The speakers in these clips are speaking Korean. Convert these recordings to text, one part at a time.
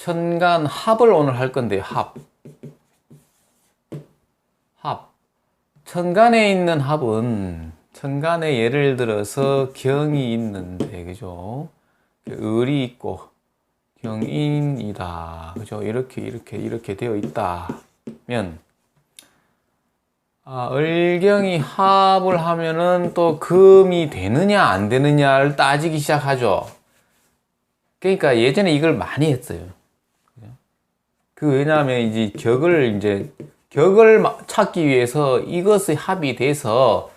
천간 합을 오늘 할 건데, 합. 천간에 있는 합은, 천간에 예를 들어서 경이 있는데, 그죠? 을이 있고, 경인이다. 그죠? 이렇게 되어 있다면, 을경이 합을 하면은 또 금이 되느냐, 안 되느냐를 따지기 시작하죠. 그러니까 예전에 이걸 많이 했어요. 왜냐하면 격을 찾기 위해서 이것의 합이 돼서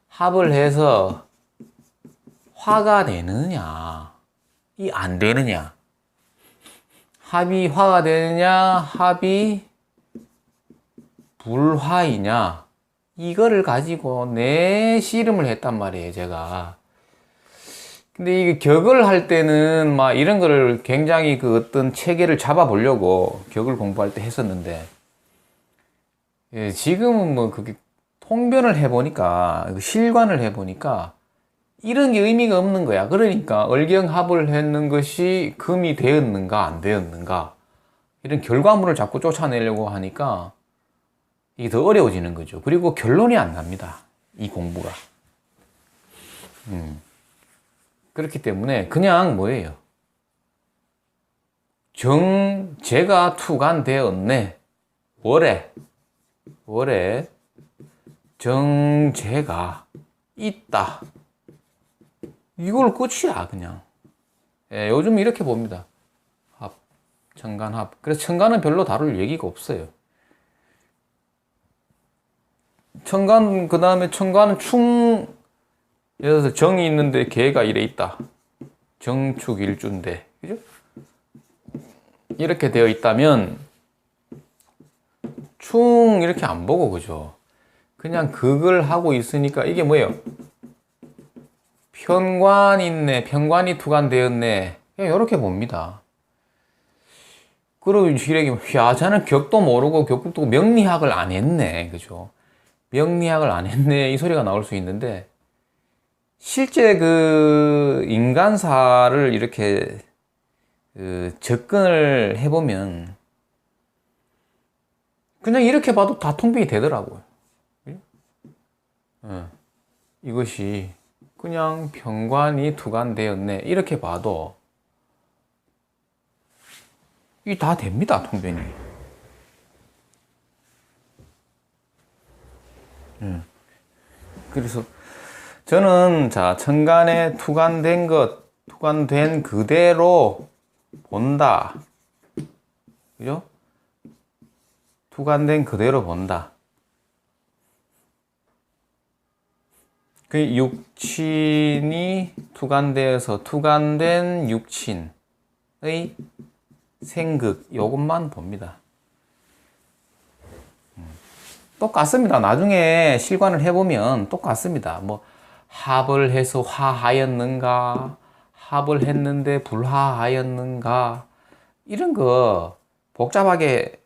합을 해서 화가 되느냐, 안 되느냐. 합이 화가 되느냐, 합이 불화이냐. 이거를 가지고 내 씨름을 했단 말이에요, 제가. 근데 이게 격을 할 때는 막 이런 거를 굉장히 어떤 체계를 잡아보려고 격을 공부할 때 했었는데, 예, 지금은 뭐 그게 통변을 해보니까, 실관을 해보니까 이런 게 의미가 없는 거야. 그러니까 을경합을 했는 것이 금이 되었는가 안 되었는가 이런 결과물을 자꾸 쫓아내려고 하니까 이게 더 어려워지는 거죠. 그리고 결론이 안 납니다, 이 공부가. 그렇기 때문에 그냥 뭐예요? 정제가 투간되었네. 월에 정제가 있다. 이걸 끝이야, 그냥. 예, 요즘 이렇게 봅니다. 천간합. 그래서 천간은 별로 다룰 얘기가 없어요. 천간, 그 다음에 천간은 예를 들어서 정이 있는데 개가 이래 있다. 정축일주인데, 그죠? 이렇게 되어 있다면, 이렇게 안 보고, 그죠? 그냥 그걸 하고 있으니까 이게 뭐예요? 편관이 투관되었네. 이렇게 봅니다. 그리고 실력이, 쟤는 격도 모르고 격국도 명리학을 안 했네. 그죠? 명리학을 안 했네. 이 소리가 나올 수 있는데, 실제 인간사를 이렇게 접근을 해보면, 그냥 이렇게 봐도 다 통변이 되더라고요. 이것이 그냥 편관이 투관되었네. 이렇게 봐도 이 다 됩니다, 통변이. 그래서 저는 천간에 투관된 그대로 본다. 그죠? 투관된 그대로 본다. 그 육친이 투관되어서 투관된 육친의 생극, 요것만 봅니다. 똑같습니다. 나중에 실관을 해보면 똑같습니다. 뭐 합을 해서 화하였는가, 합을 했는데 불화하였는가, 이런 거 복잡하게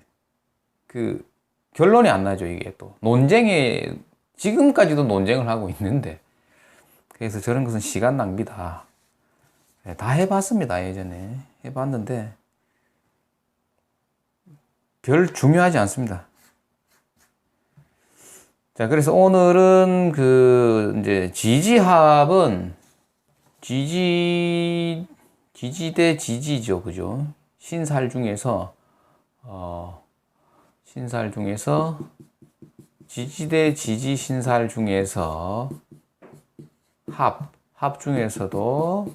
결론이 안 나죠. 이게 또 지금까지도 논쟁을 하고 있는데, 그래서 저런 것은 시간 낭비다. 다 해봤습니다. 예전에 해봤는데 별 중요하지 않습니다. 자, 그래서 오늘은 이제 지지합은 지지 대 지지죠. 그죠? 신살 중에서 지지 대 지지 신살 중에서 합 중에서도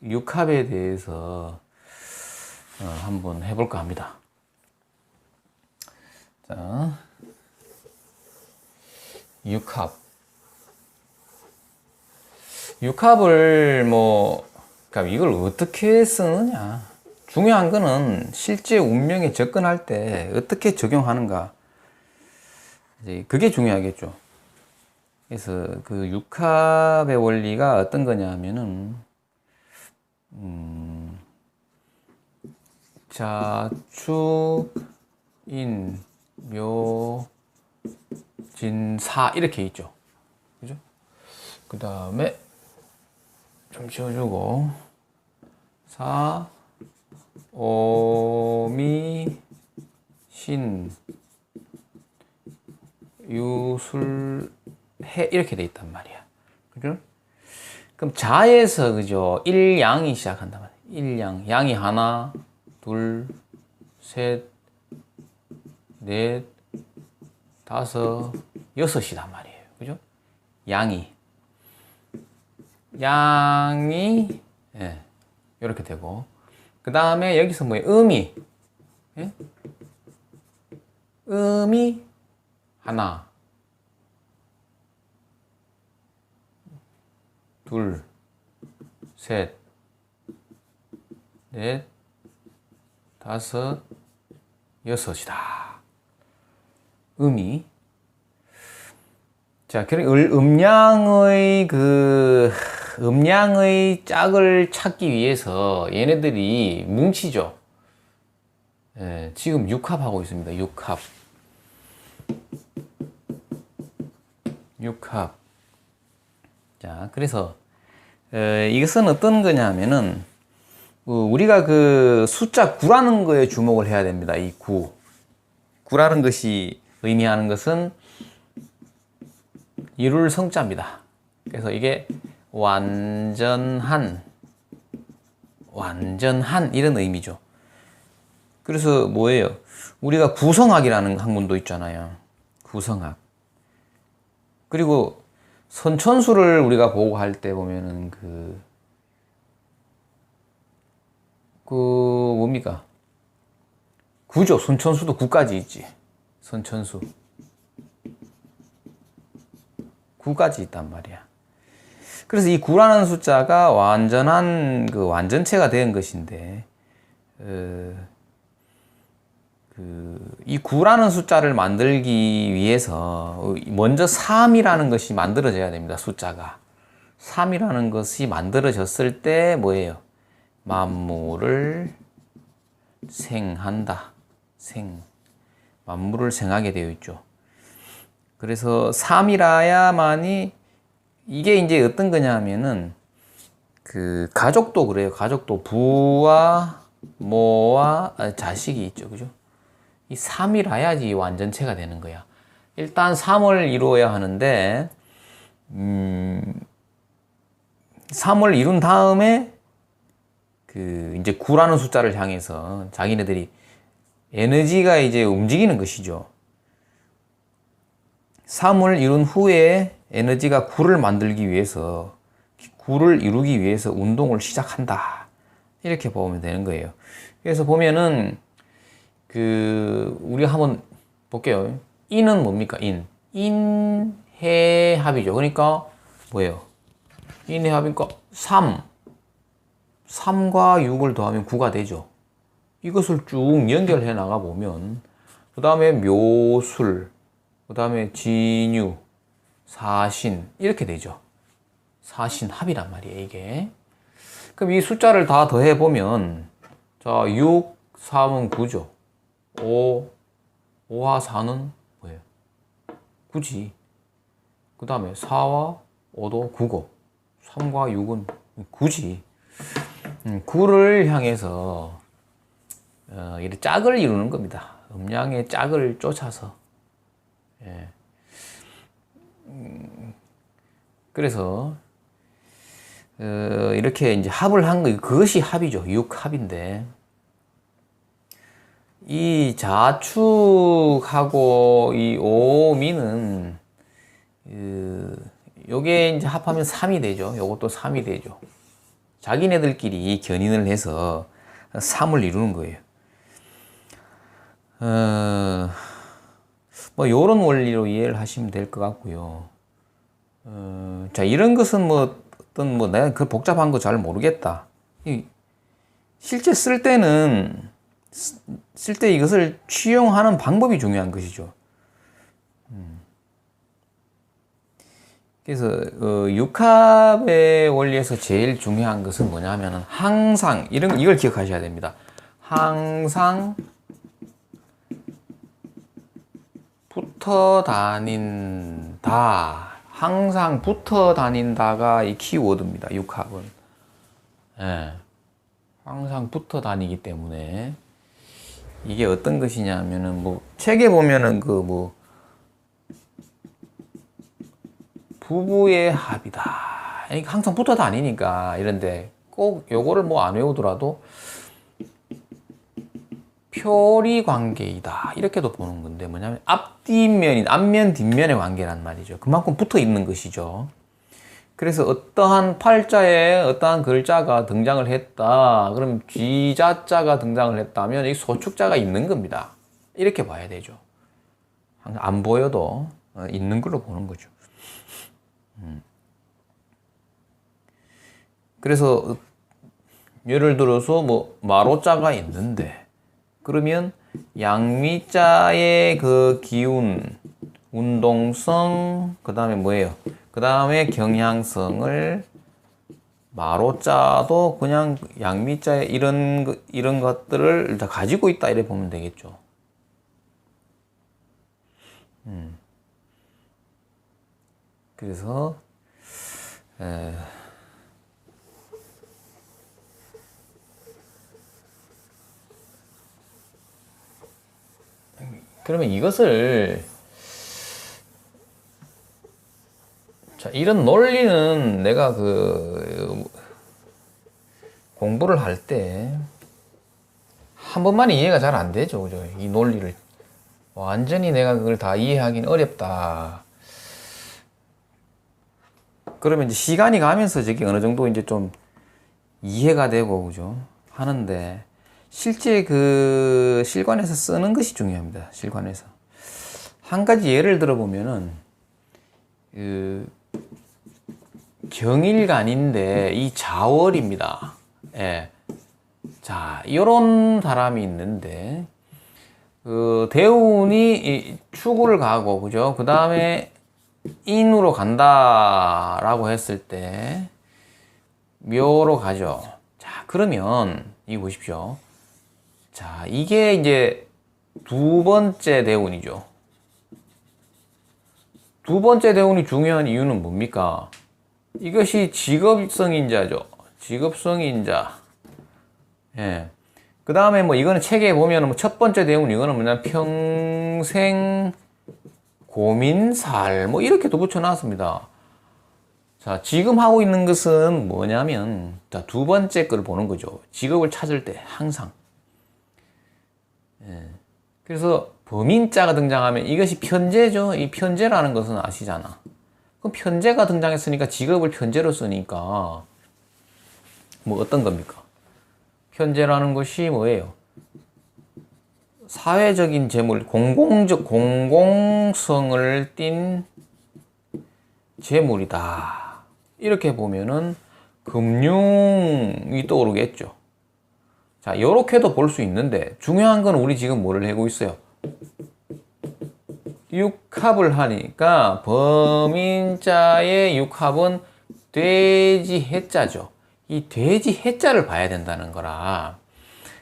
육합에 대해서 한번 해볼까 합니다. 자, 육합을 그러니까 이걸 어떻게 쓰느냐. 중요한 거는 실제 운명에 접근할 때 어떻게 적용하는가. 이제 그게 중요하겠죠. 그래서 육합의 원리가 어떤 거냐 하면은, 자축, 인, 묘, 진, 사 이렇게 있죠. 그죠? 그 다음에 좀 지워주고 4, 5, 신, 유술, 해 이렇게 돼 있단 말이야. 그죠? 그럼 자에서 그죠? 일양이 시작한단 말이야. 일양, 양이 하나, 둘, 셋, 넷, 다섯, 여섯이단 말이에요. 그죠? 양이 예, 이렇게 되고, 그 다음에 여기서 뭐예요? 음이, 예? 음이 하나, 둘, 셋, 넷, 다섯, 여섯이다. 음이. 자, 음량의 짝을 찾기 위해서 얘네들이 뭉치죠. 예, 지금 6합 하고 있습니다. 6합. 6합. 자, 그래서 이것은 어떤 거냐면은 우리가 그 숫자 9라는 거에 주목을 해야 됩니다. 이 9. 9라는 것이 의미하는 것은 이룰 성자입니다. 그래서 이게 완전한 이런 의미죠. 그래서 뭐예요? 우리가 구성학이라는 학문도 있잖아요. 구성학. 그리고 선천수를 우리가 보고 할 때 보면은 뭡니까? 9죠. 선천수도 9까지 있지. 선천수. 9까지 있단 말이야. 그래서 이 9라는 숫자가 완전한 완전체가 된 것인데, 이 9라는 숫자를 만들기 위해서 먼저 3이라는 것이 만들어져야 됩니다. 숫자가. 3이라는 것이 만들어졌을 때 뭐예요? 만물을 생한다. 만물을 생하게 되어 있죠. 그래서 3이라야만이, 이게 이제 어떤 거냐 하면은 가족도 그래요. 가족도 부와 모와 자식이 있죠. 그죠? 이 3이라야지 완전체가 되는 거야. 일단 3을 이루어야 하는데 3을 이룬 다음에 이제 9라는 숫자를 향해서 자기네들이 에너지가 이제 움직이는 것이죠. 3을 이룬 후에 에너지가 9를 만들기 위해서, 9를 이루기 위해서 운동을 시작한다. 이렇게 보면 되는 거예요. 그래서 보면은 우리 한번 볼게요. 인은 뭡니까? 인해합이죠. 그러니까 뭐예요? 인해합이니까 3. 3과 6을 더하면 9가 되죠. 이것을 쭉 연결해 나가 보면, 그 다음에 묘술, 그 다음에 진유, 사신, 이렇게 되죠. 사신합이란 말이에요, 이게. 그럼 이 숫자를 다 더해 보면, 자, 6, 3은 9죠. 5와 4는 뭐예요? 9지. 그 다음에 4와 5도 9고, 3과 6은 9지. 9를 향해서 이렇게 짝을 이루는 겁니다. 음량의 짝을 쫓아서. 예. 그래서 이렇게 이제 합을 한 거, 그것이 합이죠. 6합인데 이 자축하고 이 오미는 요게 이제 합하면 3이 되죠. 요것도 3이 되죠. 자기네들끼리 견인을 해서 3을 이루는 거예요. 뭐 요런 원리로 이해를 하시면 될 것 같고요. 자, 이런 것은 내가 그 복잡한 거 잘 모르겠다. 실제 쓸 때 이것을 취용하는 방법이 중요한 것이죠. 그래서 육합의 원리에서 제일 중요한 것은 뭐냐면은 항상 이걸 기억하셔야 됩니다. 항상 붙어 다닌다. 항상 붙어 다닌다가 이 키워드입니다. 육합은. 예. 항상 붙어 다니기 때문에 이게 어떤 것이냐면은 뭐 책에 보면은 그 뭐 부부의 합이다. 이게 항상 붙어 다니니까 이런데 꼭 요거를 뭐 안 외우더라도 표리 관계이다. 이렇게도 보는 건데 뭐냐면 앞면 뒷면의 관계란 말이죠. 그만큼 붙어 있는 것이죠. 그래서 어떠한 팔자에 어떠한 글자가 등장을 했다. 그럼 쥐자자가 등장을 했다면 이 소축자가 있는 겁니다. 이렇게 봐야 되죠. 항상 안 보여도 있는 걸로 보는 거죠. 그래서 예를 들어서 뭐 마로자가 있는데 그러면 양미자의 그 기운, 운동성, 그 다음에 뭐예요? 그 다음에 경향성을 마로자도 그냥 양미자의 이런 것들을 다 가지고 있다 이래 보면 되겠죠. 그래서 그러면 이것을 자, 이런 논리는 내가 그 공부를 할 때 한 번만 이해가 잘 안 되죠. 그죠? 이 논리를 완전히 내가 그걸 다 이해하기는 어렵다. 그러면 이제 시간이 가면서 저게 어느 정도 이제 좀 이해가 되고 그죠? 하는데 실제 그 실관에서 쓰는 것이 중요합니다. 실관에서 한 가지 예를 들어보면은 그 경일간인데 이 자월입니다. 예. 자, 이런 사람이 있는데 그 대운이 축으로 가고 그죠? 그 다음에 인으로 간다라고 했을 때 묘로 가죠. 자, 그러면 이거 보십시오. 자, 이게 이제 두 번째 대운이죠. 두 번째 대운이 중요한 이유는 뭡니까? 이것이 직업성인자죠. 직업성인자. 예. 그 다음에 뭐 이거는 책에 보면 첫 번째 대운 이거는 뭐냐 평생 고민살 뭐 이렇게도 붙여놨습니다. 자, 지금 하고 있는 것은 뭐냐면 자, 두 번째 걸 보는 거죠. 직업을 찾을 때 항상. 예. 그래서 범인자가 등장하면 이것이 편제죠. 이 편제라는 것은 아시잖아. 그럼 편제가 등장했으니까 직업을 편제로 쓰니까 뭐 어떤 겁니까? 편제라는 것이 뭐예요? 사회적인 재물, 공공성을 띤 재물이다. 이렇게 보면은 금융이 떠오르겠죠. 자, 이렇게도 볼 수 있는데 중요한 건 우리 지금 뭐를 하고 있어요? 육합을 하니까 범인자의 육합은 돼지 해자죠. 이 돼지 해자를 봐야 된다는 거라.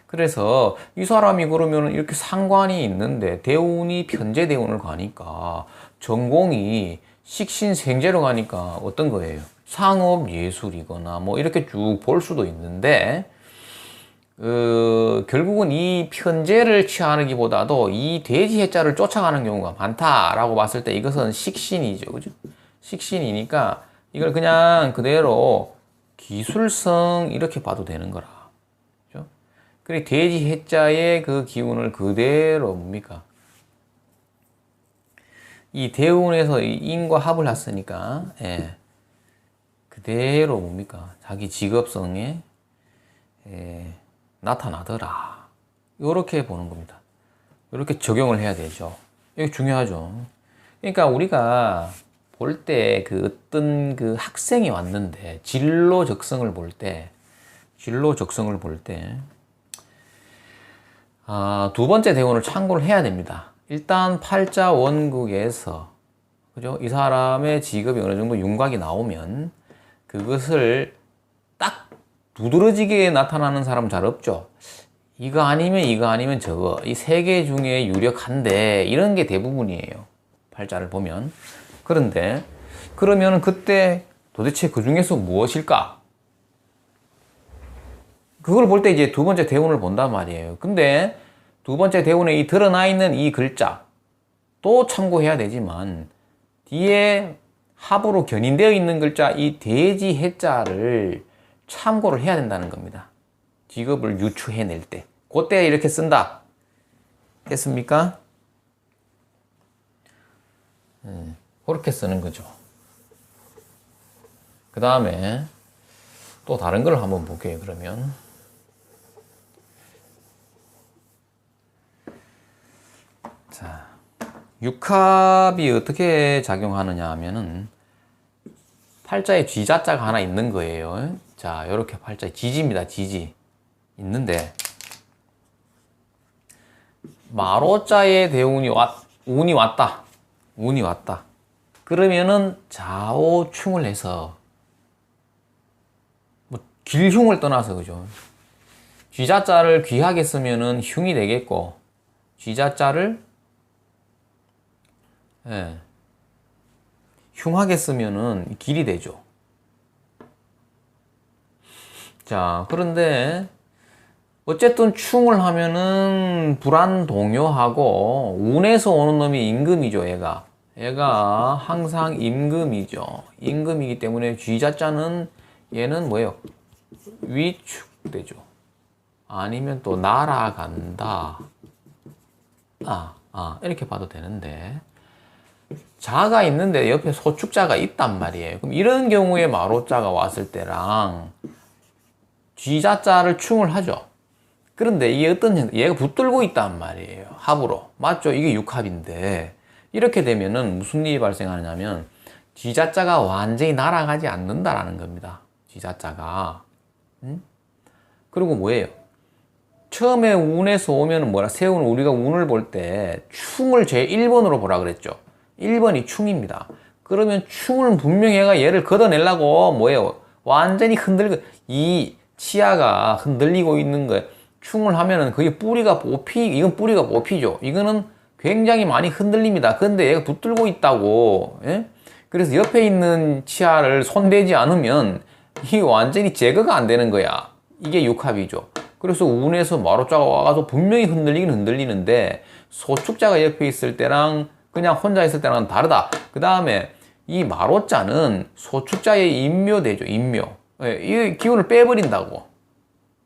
그래서 이 사람이 그러면 이렇게 상관이 있는데 대운이 편제 대운을 가니까 전공이 식신생제로 가니까 어떤 거예요? 상업 예술이거나 뭐 이렇게 쭉 볼 수도 있는데 결국은 이 편제를 취하기보다도 이 돼지 해자를 쫓아가는 경우가 많다라고 봤을 때 이것은 식신이죠. 그죠? 식신이니까 이걸 그냥 그대로 기술성 이렇게 봐도 되는 거라. 그죠? 그리고 돼지 해자의 그 기운을 그대로 뭡니까? 이 대운에서 이 인과 합을 했으니까, 예. 그대로 뭡니까? 자기 직업성에, 나타나더라. 이렇게 보는 겁니다. 이렇게 적용을 해야 되죠. 이게 중요하죠. 그러니까 우리가 볼 때 그 어떤 그 학생이 왔는데 진로 적성을 볼 때, 두 번째 대운을 참고를 해야 됩니다. 일단 팔자 원국에서 그죠? 이 사람의 직업이 어느 정도 윤곽이 나오면 그것을 딱 두드러지게 나타나는 사람은 잘 없죠. 이거 아니면 저거. 이 세 개 중에 유력한데 이런 게 대부분이에요. 팔자를 보면. 그런데 그러면 그때 도대체 그 중에서 무엇일까? 그걸 볼 때 이제 두 번째 대운을 본단 말이에요. 근데 두 번째 대운에 이 드러나 있는 이 글자 또 참고해야 되지만 뒤에 합으로 견인되어 있는 글자 이 돼지 해자를 참고를 해야 된다는 겁니다. 직업을 유추해낼 때. 그때 이렇게 쓴다. 됐습니까? 그렇게 쓰는 거죠. 그 다음에 또 다른 걸 한번 볼게요. 그러면 자, 육합이 어떻게 작용하느냐 하면은 팔자에 쥐자자가 하나 있는 거예요. 자, 이렇게 팔자에 지지입니다. 지지 있는데 마로자의 대운이 운이 왔다. 운이 왔다. 그러면은 좌오충을 해서 뭐 길흉을 떠나서 그죠. 쥐자자를 귀하게 쓰면은 흉이 되겠고 쥐자자를 흉하게 쓰면은 길이 되죠. 자, 그런데 어쨌든 충을 하면은 불안동요하고 운에서 오는 놈이 임금이죠. 얘가 항상 임금이죠. 임금이기 때문에 쥐자자는 얘는 뭐예요? 위축되죠. 아니면 또 날아간다. 이렇게 봐도 되는데 자가 있는데 옆에 소축자가 있단 말이에요. 그럼 이런 경우에 마로자가 왔을 때랑 쥐자자를 충을 하죠. 그런데 이게 얘가 붙들고 있단 말이에요. 합으로. 맞죠? 이게 육합인데 이렇게 되면은 무슨 일이 발생하냐면 쥐자자가 완전히 날아가지 않는다라는 겁니다. 쥐자자가. 그리고 뭐예요? 처음에 운에서 오면 세운 우리가 운을 볼 때 충을 제 1번으로 보라 그랬죠. 1번이 충입니다. 그러면 충을 분명히 얘를 걷어내려고 뭐예요? 완전히 이 치아가 흔들리고 있는 거예요. 충을 하면은 그게 이건 뿌리가 뽑히죠. 이거는 굉장히 많이 흔들립니다. 근데 얘가 붙들고 있다고. 예? 그래서 옆에 있는 치아를 손대지 않으면 이게 완전히 제거가 안 되는 거야. 이게 육합이죠. 그래서 운에서 마로자가 와가지고 분명히 흔들리긴 흔들리는데 소축자가 옆에 있을 때랑 그냥 혼자 있을 때랑 다르다. 그 다음에 이 마로자는 소축자의 인묘되죠. 인묘. 이 기운을 빼버린다고.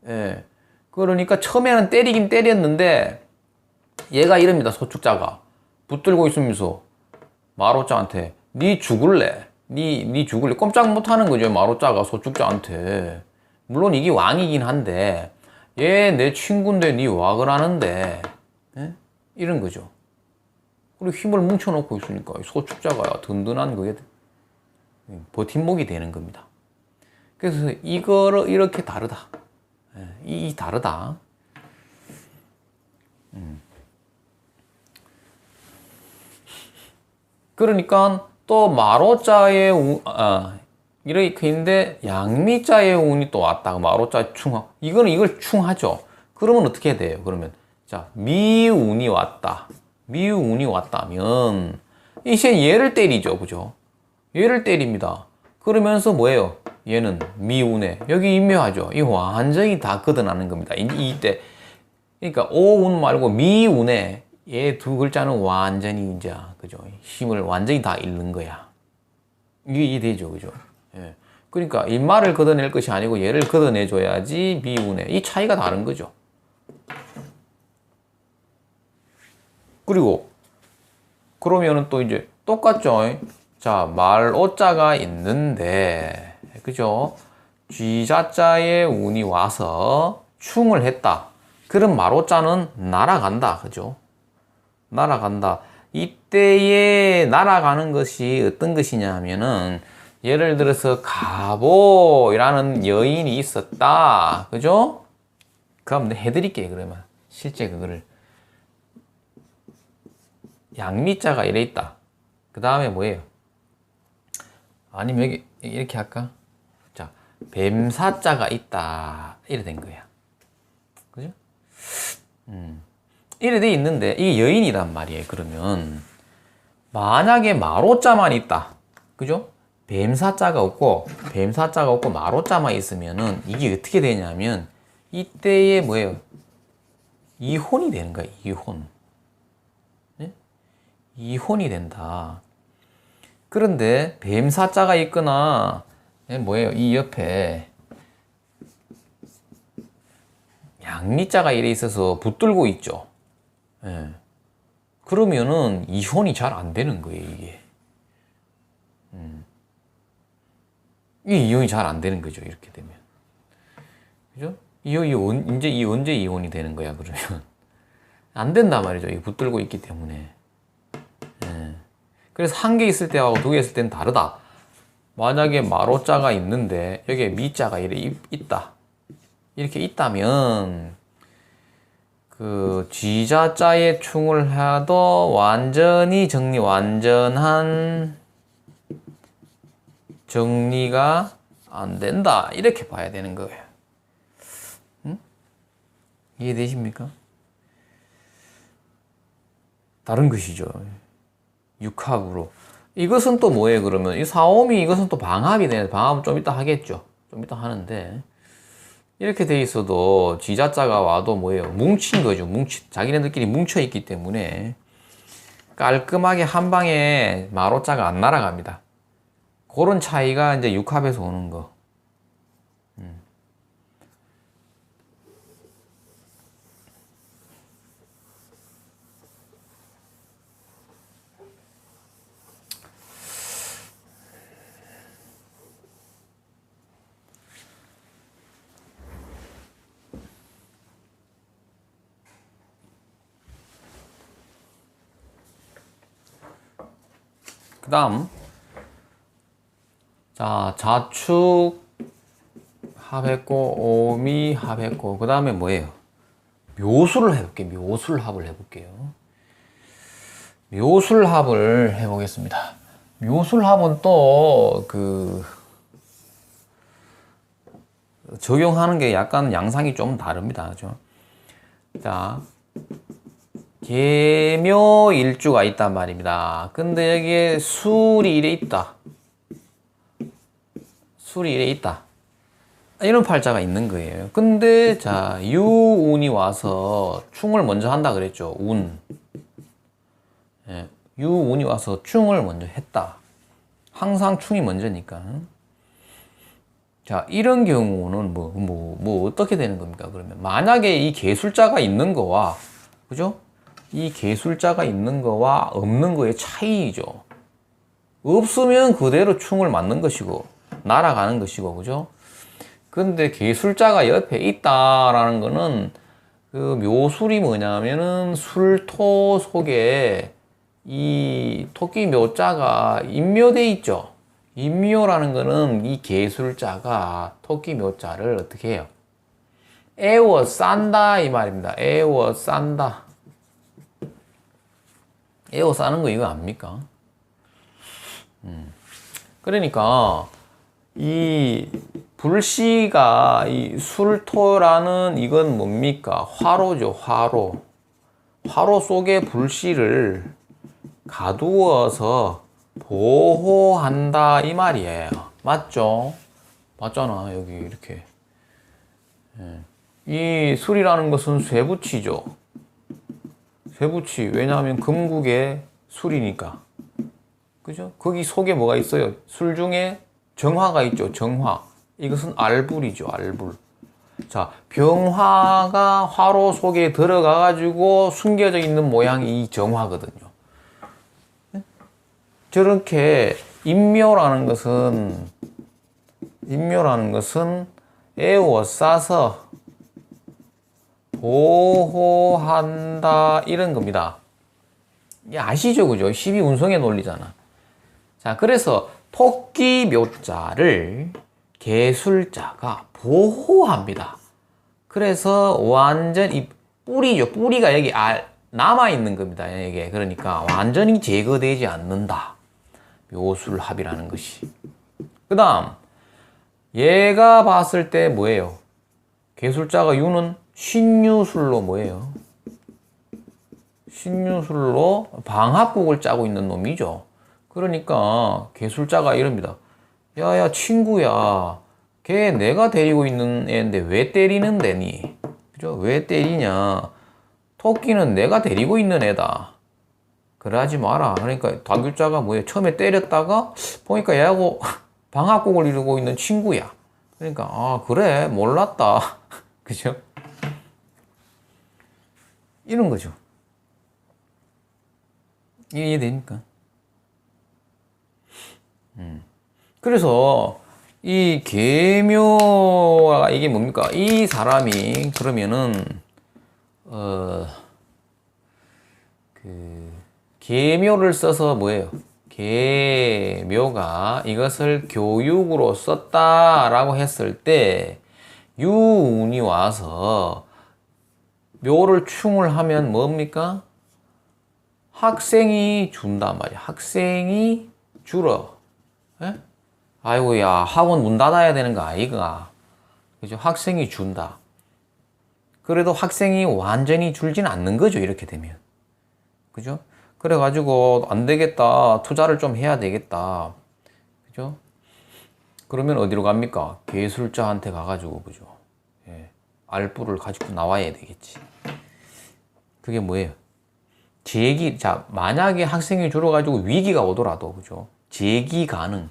예. 그러니까 처음에는 때리긴 때렸는데 얘가 이럽니다. 소축자가 붙들고 있으면서 마로자한테 니 죽을래? 니 죽을래? 꼼짝 못하는 거죠. 마로자가 소축자한테. 물론 이게 왕이긴 한데 얘 내 친구인데 니 와글 하는데 이런 거죠. 그리고 힘을 뭉쳐놓고 있으니까 소축자가 든든한 그게 버팀목이 되는 겁니다. 그래서 이거를 이렇게 다르다. 이 다르다. 그러니까 또 마로자의 이렇게 있는데 양미자의 운이 또 왔다. 마로자 충하. 이걸 충하죠. 그러면 어떻게 돼요? 그러면 자 미운이 왔다. 미운이 왔다면 이제 얘를 때리죠. 그죠? 얘를 때립니다. 그러면서 뭐예요? 얘는 미운에 여기 임묘하죠. 이 완전히 다 걷어나는 겁니다. 이때 그러니까 오운 말고 미운에 얘 두 글자는 완전히 이제 그죠? 힘을 완전히 다 잃는 거야. 이게 되죠. 그죠? 예. 그러니까 일말을 걷어낼 것이 아니고 얘를 걷어내줘야지 미운에 이 차이가 다른 거죠. 그리고 그러면은 또 이제 똑같죠. 자, 말오자가 있는데 그죠? 쥐자자의 운이 와서 충을 했다. 그럼 마로자는 날아간다. 그죠? 날아간다. 이때에 날아가는 것이 어떤 것이냐 하면은 예를 들어서 가보라는 여인이 있었다. 그죠? 그럼 해드릴게요. 그러면 실제 그거를 양미자가 이래 있다. 그 다음에 뭐예요? 아니면 여기 이렇게 할까? 자, 뱀사자가 있다. 이래 된 거야. 그죠? 이래 돼 있는데 이게 여인이란 말이에요. 그러면 만약에 마로자만 있다. 그죠? 뱀사자가 없고 마로자만 있으면은 이게 어떻게 되냐면 이때에 뭐예요? 이혼이 되는 거야, 이혼. 네? 이혼이 된다. 그런데 뱀사자가 있거나 뭐예요? 이 옆에 양리자가 이래 있어서 붙들고 있죠. 예. 그러면은 이혼이 잘 안 되는 거예요, 이게. 이 이혼이 잘 안 되는 거죠, 이렇게 되면. 그죠? 이제 언제 이혼이 되는 거야, 그러면? 안 된단 말이죠, 이 붙들고 있기 때문에. 예. 그래서 한 개 있을 때하고 두 개 있을 때는 다르다. 만약에 마로자가 있는데 여기에 미자가 이렇게 있다. 이렇게 있다면 그 쥐자자에 충을 해도 완전한 정리가 안 된다. 이렇게 봐야 되는 거예요. 응? 이해되십니까? 다른 것이죠. 육합으로. 이것은 또 뭐예요, 그러면? 이 사오미 이것은 또 방합이 되네. 방합은 좀 이따 하겠죠. 좀 이따 하는데. 이렇게 돼 있어도 쥐자자가 와도 뭐예요? 뭉친 거죠. 자기네들끼리 뭉쳐 있기 때문에 깔끔하게 한 방에 마로자가 안 날아갑니다. 그런 차이가 이제 육합에서 오는 거. 그 다음, 자, 자축 합했고, 오미 합했고, 그 다음에 뭐예요? 묘술을 해볼게요. 묘술합을 해볼게요. 묘술합을 해보겠습니다. 묘술합은 또, 적용하는 게 약간 양상이 좀 다릅니다. 그죠? 자, 계묘일주가 있단 말입니다. 근데 여기에 술이 이래 있다. 술이 이래 있다. 이런 팔자가 있는 거예요. 근데 자, 유운이 와서 충을 먼저 한다 그랬죠. 운. 예, 유운이 와서 충을 먼저 했다. 항상 충이 먼저니까. 자, 이런 경우는 어떻게 되는 겁니까? 그러면 만약에 이 계술자가 있는 거와, 그죠? 이 계술자가 있는 거와 없는 거의 차이죠. 없으면 그대로 충을 맞는 것이고 날아가는 것이고, 그죠? 근데 계술자가 옆에 있다라는 거는 그 묘술이 뭐냐면은 술토 속에 이 토끼 묘자가 인묘돼 있죠. 인묘라는 거는 이 계술자가 토끼 묘자를 어떻게 해요? 애워 싼다 이 말입니다. 애워 싼다. 애워 싸는 거 이거 압니까? 그러니까 이 불씨가 이 술토라는 이건 뭡니까? 화로죠, 화로. 화로 속에 불씨를 가두어서 보호한다 이 말이에요. 맞죠? 맞잖아, 여기 이렇게. 이 술이라는 것은 쇠붙이죠. 쇠붙이. 왜냐하면 금국의 술이니까. 그죠? 거기 속에 뭐가 있어요? 술 중에 정화가 있죠. 정화. 이것은 알불이죠. 알불. 자, 병화가 화로 속에 들어가 가지고 숨겨져 있는 모양이 이 정화거든요. 저렇게 인묘라는 것은 애워싸서 보호한다 이런 겁니다. 아시죠? 그죠? 12운성의 논리잖아. 자, 그래서 토끼 묘자를 계술자가 보호합니다. 그래서 완전 이 뿌리죠. 뿌리가 여기 남아있는 겁니다. 이게. 그러니까 완전히 제거되지 않는다. 묘술합이라는 것이. 그 다음, 얘가 봤을 때 뭐예요? 계술자가 유는 신유술로 뭐예요? 신유술로 방합국을 짜고 있는 놈이죠. 그러니까 계술자가 이럽니다. 야야 친구야, 걔 내가 데리고 있는 애인데 왜 때리는 데니? 그죠? 왜 때리냐? 토끼는 내가 데리고 있는 애다. 그러지 마라. 그러니까 다교자가 뭐예요? 처음에 때렸다가 보니까 얘하고 방앗곡을 이루고 있는 친구야. 그러니까 아 그래 몰랐다. 그죠? 이런 거죠. 이해됩니까? 그래서 이 계묘가 이게 뭡니까? 이 사람이 그러면은 계묘를 써서 뭐예요? 계묘가 이것을 교육으로 썼다라고 했을 때 유운이 와서 묘를 충을 하면 뭡니까? 학생이 준단 말이야. 학생이 줄어. 예? 아이고야, 학원 문 닫아야 되는 거 아이가? 그죠? 학생이 준다. 그래도 학생이 완전히 줄진 않는 거죠. 이렇게 되면. 그죠? 그래가지고, 안 되겠다. 투자를 좀 해야 되겠다. 그죠? 그러면 어디로 갑니까? 계술자한테 가가지고, 그죠? 예. 알부를 가지고 나와야 되겠지. 그게 뭐예요? 자, 만약에 학생이 줄어가지고 위기가 오더라도, 그죠? 재기 가능.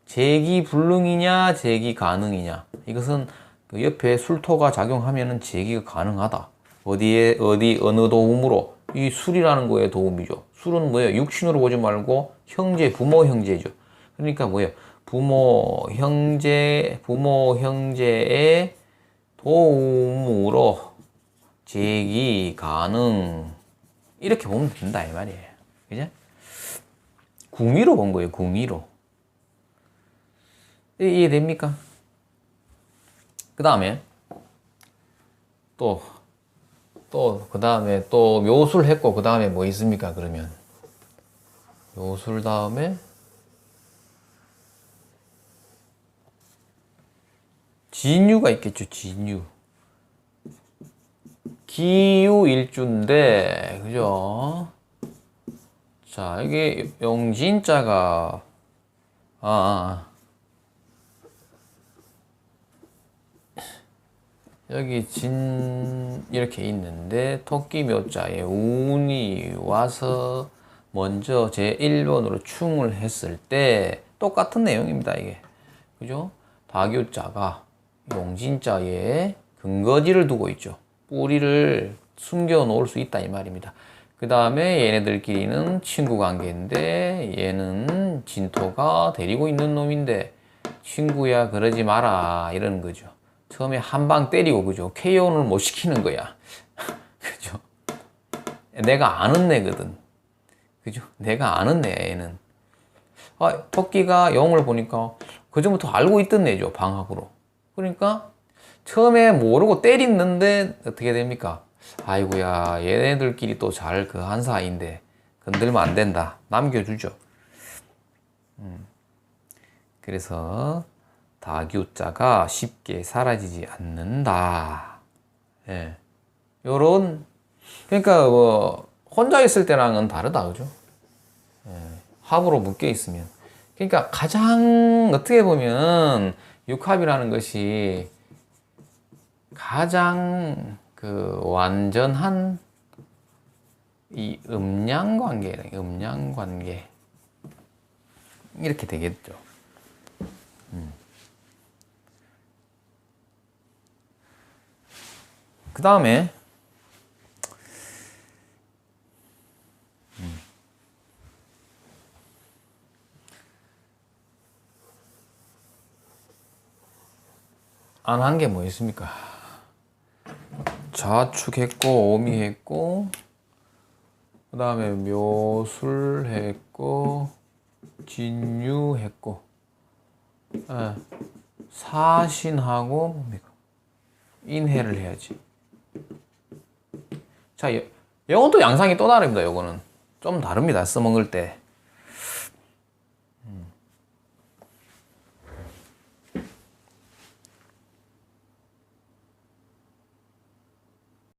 재기 불능이냐, 재기 가능이냐. 이것은 그 옆에 술토가 작용하면은 재기가 가능하다. 어느 도움으로? 이 술이라는 거에 도움이죠. 술은 뭐예요? 육신으로 보지 말고 형제, 부모 형제죠. 그러니까 뭐예요? 부모 형제의 도움으로 재기 가능. 이렇게 보면 된다, 이 말이에요. 그죠? 궁의로 본 거예요, 궁의로. 이해됩니까? 그 다음에 그 다음에 또 묘술 했고, 그 다음에 뭐 있습니까? 그러면 묘술 다음에 진유가 있겠죠. 진유. 기유일주인데, 그죠? 자, 이게 용진자가 여기 진 이렇게 있는데 토끼묘자에 운이 와서 먼저 제1번으로 충을 했을 때 똑같은 내용입니다. 이게 그죠? 다교자가 용진자에 근거지를 두고 있죠. 뿌리를 숨겨 놓을 수 있다 이 말입니다. 그 다음에 얘네들끼리는 친구 관계인데 얘는 진토가 데리고 있는 놈인데 친구야 그러지 마라 이러는 거죠. 처음에 한 방 때리고 그죠? KO를 못 시키는 거야. 그죠? 내가 아는 애거든. 그죠? 내가 아는 애 얘는. 토끼가 용을 보니까 그전부터 알고 있던 애죠. 방학으로. 그러니까 처음에 모르고 때리는데 어떻게 됩니까? 아이고야 얘네들끼리 또 잘 그 한 사이인데 건들면 안 된다. 남겨주죠. 그래서 다교자가 쉽게 사라지지 않는다. 예. 요런, 그러니까 뭐, 혼자 있을 때랑은 다르다, 그죠? 예. 합으로 묶여 있으면. 그러니까 가장, 어떻게 보면, 육합이라는 것이 가장 그 완전한 이 음양관계. 이렇게 되겠죠. 그 다음에 안 한 게 뭐 있습니까? 자축했고 오미했고 그 다음에 묘술했고 진유했고 사신하고 뭡니까? 인해를 해야지. 자, 요건 또 양상이 또 다릅니다. 요거는 좀 다릅니다. 써먹을 때.